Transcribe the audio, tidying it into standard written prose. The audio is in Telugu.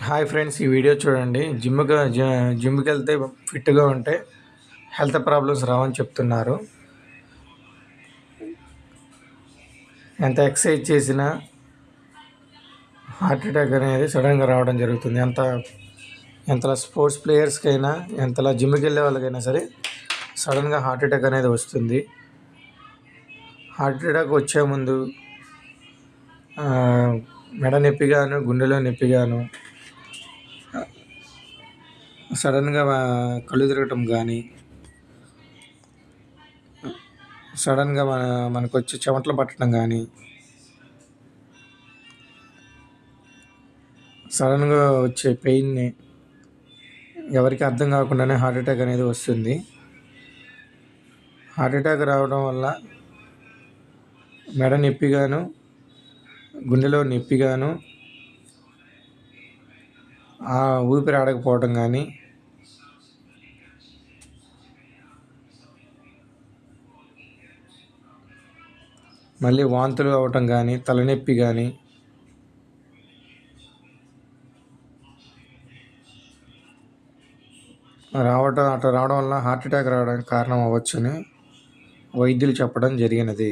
హాయ్ ఫ్రెండ్స్, ఈ వీడియో చూడండి. జిమ్కి వెళ్తే ఫిట్గా ఉంటే హెల్త్ ప్రాబ్లమ్స్ రావని చెప్తున్నారు. ఎంత ఎక్సర్సైజ్ చేసినా హార్ట్ అటాక్ అనేది సడన్గా రావడం జరుగుతుంది. ఎంతలా స్పోర్ట్స్ ప్లేయర్స్కైనా, ఎంతలా జిమ్కి వెళ్ళే వాళ్ళకైనా సరే సడన్గా హార్ట్ అటాక్ అనేది వస్తుంది. హార్ట్ అటాక్ వచ్చే ముందు మెడ నొప్పిగాను, గుండెలో నొప్పిగాను, సడన్గా కళ్ళు తిరగటం కానీ, సడన్గా మనకు వచ్చి చెమటలు పట్టడం కానీ, సడన్గా వచ్చే పెయిన్ని ఎవరికి అర్థం కాకుండానే హార్ట్ అటాక్ అనేది వస్తుంది. హార్ట్ అటాక్ రావడం వల్ల మెడ నొప్పిగాను, గుండెలో నొప్పిగాను, ఊపిరి ఆడకపోవడం కానీ, మళ్ళీ వాంతులు అవ్వటం కానీ, తలనొప్పి కానీ, అట్లా రావడం వల్ల హార్ట్ అటాక్ రావడానికి కారణం అవ్వచ్చని వైద్యులు చెప్పడం జరిగినది.